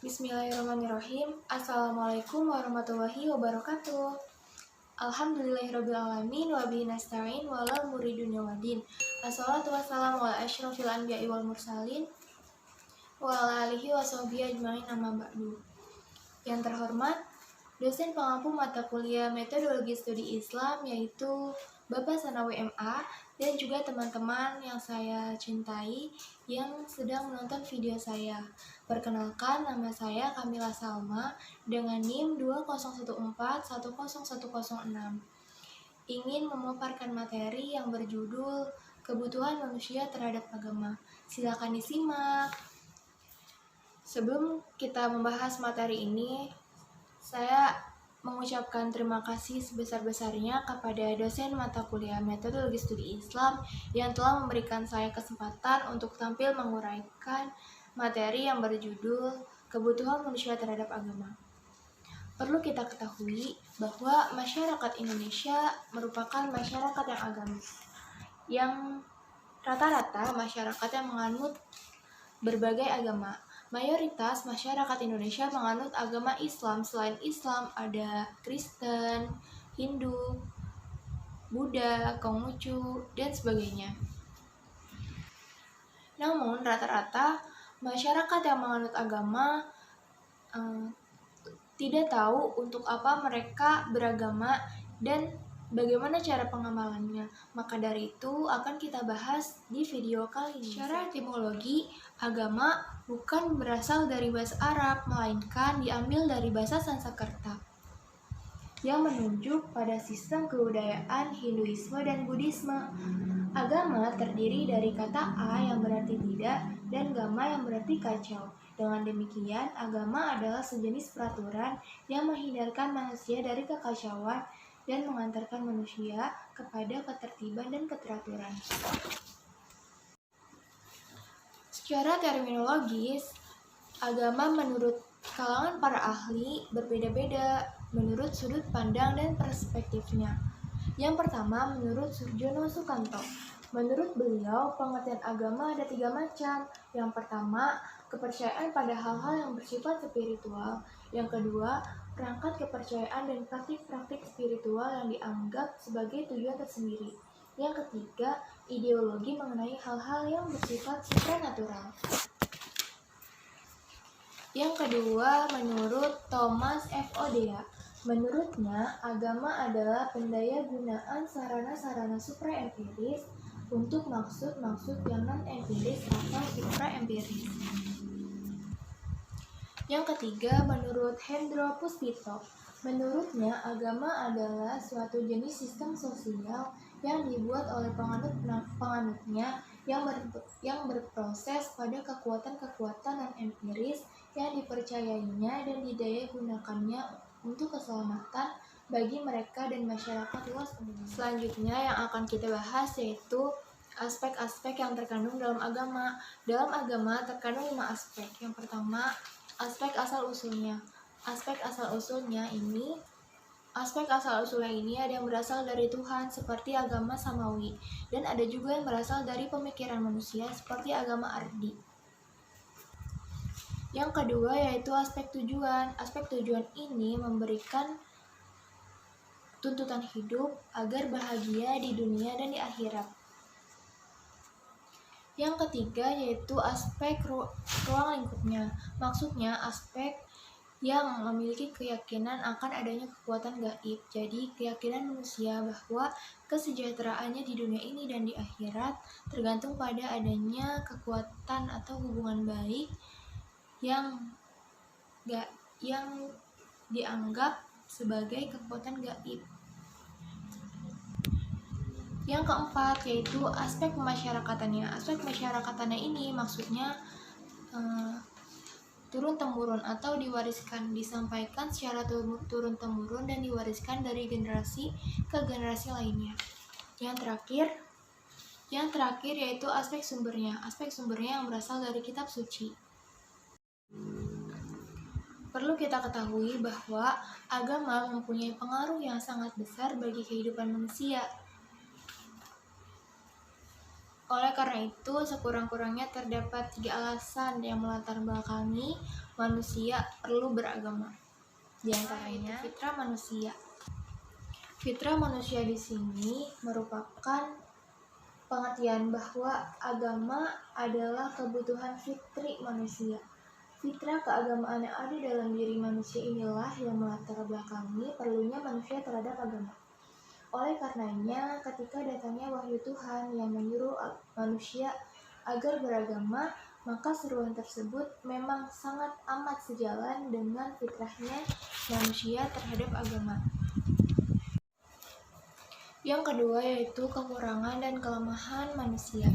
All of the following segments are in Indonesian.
Bismillahirrahmanirrahim. Assalamualaikum warahmatullahi wabarakatuh. Alhamdulillahirrabbilalamin wa bihi nasta'in wa la umuri dunya waddin. Assalatu wassalamu ala asyrofil anbiya'i wal mursalin wa ala alihi wa sahbihi ajmain amma ba'du. Yang terhormat dosen pengampu mata kuliah Metodologi Studi Islam yaitu Bapak Sanawi MA dan juga teman-teman yang saya cintai yang sedang menonton video saya. Perkenalkan, nama saya Kamila Salma dengan NIM 201410106. Ingin memaparkan materi yang berjudul Kebutuhan Manusia Terhadap Agama. Silakan disimak. Sebelum kita membahas materi ini, saya mengucapkan terima kasih sebesar-besarnya kepada dosen mata kuliah Metodologi Studi Islam yang telah memberikan saya kesempatan untuk tampil menguraikan materi yang berjudul Kebutuhan Manusia Terhadap Agama. Perlu kita ketahui bahwa masyarakat Indonesia merupakan masyarakat yang agamis, yang rata-rata masyarakat yang menganut berbagai agama. Mayoritas masyarakat Indonesia menganut agama Islam. Selain Islam ada Kristen, Hindu, Buddha, Konghucu, dan sebagainya. Namun rata-rata masyarakat yang menganut agama tidak tahu untuk apa mereka beragama dan bagaimana cara pengamalannya. Maka dari itu akan kita bahas di video kali ini. Secara etimologi, agama bukan berasal dari bahasa Arab, melainkan diambil dari bahasa Sanskerta yang menunjuk pada sistem kebudayaan Hinduisme dan Buddhisme. Agama terdiri dari kata a yang berarti tidak dan gama yang berarti kacau. Dengan demikian, agama adalah sejenis peraturan yang menghindarkan manusia dari kekacauan dan mengantarkan manusia kepada ketertiban dan keteraturan. Secara terminologis, agama menurut kalangan para ahli berbeda-beda menurut sudut pandang dan perspektifnya. Yang pertama, menurut Surjono Sukanto. Menurut beliau, pengertian agama ada 3 macam. Yang pertama, kepercayaan pada hal-hal yang bersifat spiritual. Yang kedua, perangkat kepercayaan dan praktik-praktik spiritual yang dianggap sebagai tujuan tersendiri. Yang ketiga, ideologi mengenai hal-hal yang bersifat supranatural. Yang kedua, menurut Thomas F. Odea. Menurutnya, agama adalah pendaya gunaan sarana-sarana supra-empiris untuk maksud-maksud yang non-empiris atau supra-empiris. Yang ketiga, menurut Hendro Puspito. Menurutnya, agama adalah suatu jenis sistem sosial yang dibuat oleh penganutnya yang berproses pada kekuatan-kekuatan non-empiris yang dipercayainya dan didaya gunakannya untuk keselamatan bagi mereka dan masyarakat luas umumnya. Selanjutnya yang akan kita bahas yaitu aspek-aspek yang terkandung dalam agama. Dalam agama terkandung 5 aspek. Yang pertama, aspek asal-usulnya. Aspek asal-usulnya ini ada yang berasal dari Tuhan seperti agama Samawi dan ada juga yang berasal dari pemikiran manusia seperti agama Ardi. Yang kedua yaitu aspek tujuan. Aspek tujuan ini memberikan tuntutan hidup agar bahagia di dunia dan di akhirat. Yang ketiga yaitu aspek ruang lingkupnya. Maksudnya aspek yang memiliki keyakinan akan adanya kekuatan gaib. Jadi keyakinan manusia bahwa kesejahteraannya di dunia ini dan di akhirat tergantung pada adanya kekuatan atau hubungan baik yang dianggap sebagai kekuatan gaib. Yang keempat yaitu aspek pemasyarakatannya. Aspek pemasyarakatannya ini maksudnya turun-temurun atau diwariskan, disampaikan secara turun-temurun dan diwariskan dari generasi ke generasi lainnya. Yang terakhir yaitu aspek sumbernya. Aspek sumbernya yang berasal dari kitab suci. Perlu kita ketahui bahwa agama mempunyai pengaruh yang sangat besar bagi kehidupan manusia. Oleh karena itu, sekurang-kurangnya terdapat 3 alasan yang melatar belakangi manusia perlu beragama. Di antaranya, fitrah manusia. Fitrah manusia di sini merupakan pengertian bahwa agama adalah kebutuhan fitri manusia. Fitrah keagamaan yang ada dalam diri manusia inilah yang melatar belakangi perlunya manusia terhadap agama. Oleh karenanya, ketika datangnya wahyu Tuhan yang menyuruh manusia agar beragama, maka seruan tersebut memang sangat amat sejalan dengan fitrahnya manusia terhadap agama. Yang kedua yaitu kekurangan dan kelemahan manusia.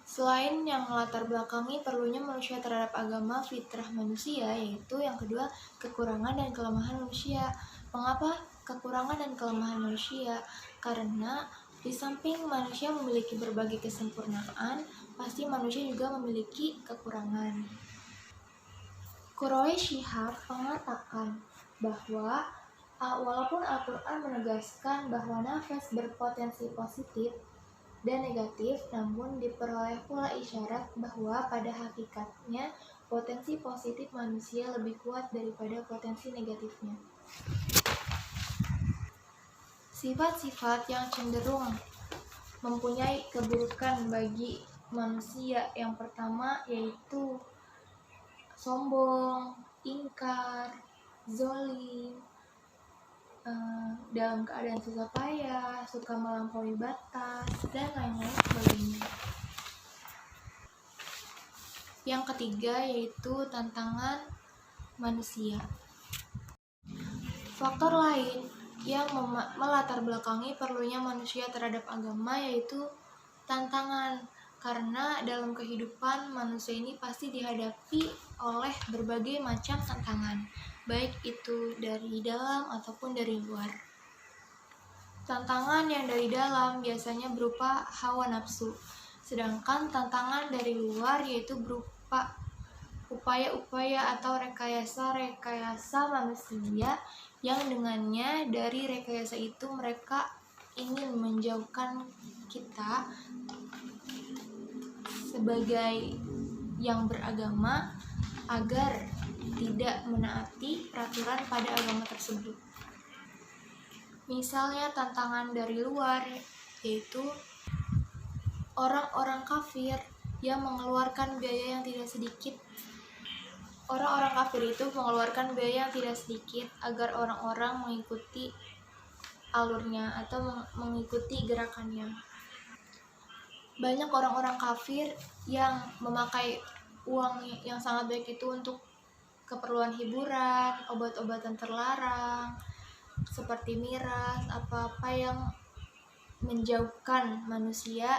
Selain yang melatar belakangi perlunya manusia terhadap agama, fitrah manusia, yaitu yang kedua kekurangan dan kelemahan manusia. Mengapa kekurangan dan kelemahan manusia? Karena di samping manusia memiliki berbagai kesempurnaan, pasti manusia juga memiliki kekurangan. Quraish Shihab mengatakan bahwa walaupun Al-Quran menegaskan bahwa nafas berpotensi positif dan negatif, namun diperoleh pula isyarat bahwa pada hakikatnya potensi positif manusia lebih kuat daripada potensi negatifnya. Sifat-sifat yang cenderung mempunyai keburukan bagi manusia yang pertama yaitu sombong, ingkar, zolim, dalam keadaan susah payah, suka melampaui batas, dan lain-lain sebagainya. Yang ketiga yaitu tantangan manusia. Faktor lain yang melatar belakangi perlunya manusia terhadap agama yaitu tantangan, karena dalam kehidupan manusia ini pasti dihadapi oleh berbagai macam tantangan, baik itu dari dalam ataupun dari luar. Tantangan yang dari dalam biasanya berupa hawa nafsu, sedangkan tantangan dari luar yaitu berupa upaya-upaya atau rekayasa manusia yang dengannya dari rekayasa itu mereka ingin menjauhkan kita sebagai yang beragama agar tidak menaati peraturan pada agama tersebut. Misalnya tantangan dari luar yaitu orang-orang kafir yang mengeluarkan biaya yang tidak sedikit. Orang-orang kafir itu mengeluarkan biaya yang tidak sedikit agar orang-orang mengikuti alurnya atau mengikuti gerakannya. Banyak orang-orang kafir yang memakai uang yang sangat baik itu untuk keperluan hiburan, obat-obatan terlarang, seperti miras, apa-apa yang menjauhkan manusia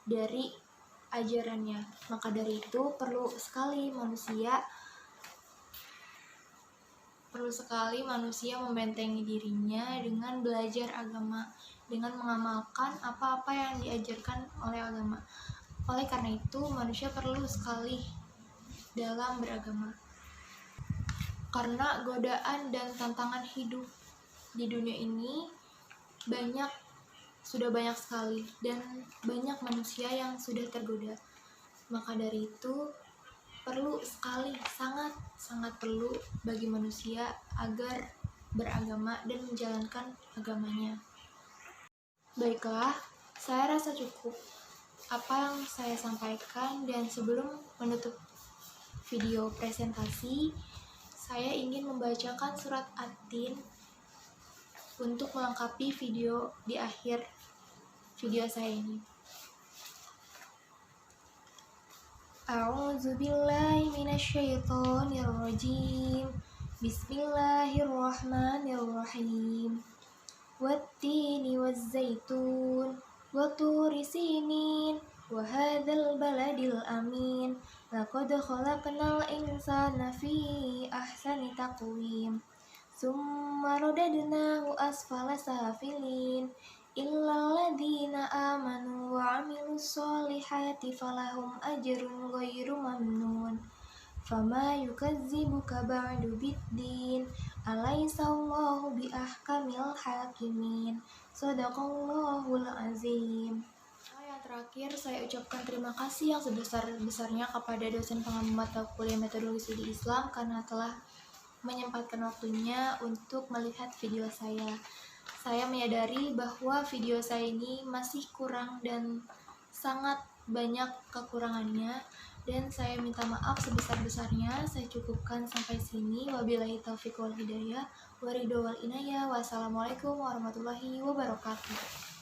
dari ajarannya. Maka dari itu perlu sekali manusia membentengi dirinya dengan belajar agama, dengan mengamalkan apa-apa yang diajarkan oleh agama. Oleh karena itu, manusia perlu sekali dalam beragama. Karena godaan dan tantangan hidup di dunia ini sudah banyak sekali, dan banyak manusia yang sudah tergoda. Maka dari itu, perlu sekali, sangat perlu bagi manusia agar beragama dan menjalankan agamanya. Baiklah, saya rasa cukup apa yang saya sampaikan, dan sebelum menutup video presentasi, saya ingin membacakan surat At-Tin untuk melengkapi video di akhir video saya ini. A'udzu billahi minasyaitonir rajim. Bismillahirrahmanirrahim. Wattini wazzaitun wa turi sinin wa hadzal baladil amin. Laqad khalaqnal insana fi ahsani taqwim. Summa radadnahu asfala safilin. Illal ladzina amanu wa 'amilus solihati falahum ajrun ghairu mamnun. Fama yukazzibuka ba'du biddin. Alaisallahu biahkamil hakimin. Shadaqallahul azim. Yang yang terakhir, saya ucapkan terima kasih yang sebesar-besarnya kepada dosen pengampu mata kuliah Metodologi Studi Islam karena telah menyempatkan waktunya untuk melihat video saya. Saya menyadari bahwa video saya ini masih kurang dan sangat banyak kekurangannya, dan saya minta maaf sebesar-besarnya. Saya cukupkan sampai sini. Wabillahi taufiq wal hidayah, waridho wal inayah. Wassalamualaikum warahmatullahi wabarakatuh.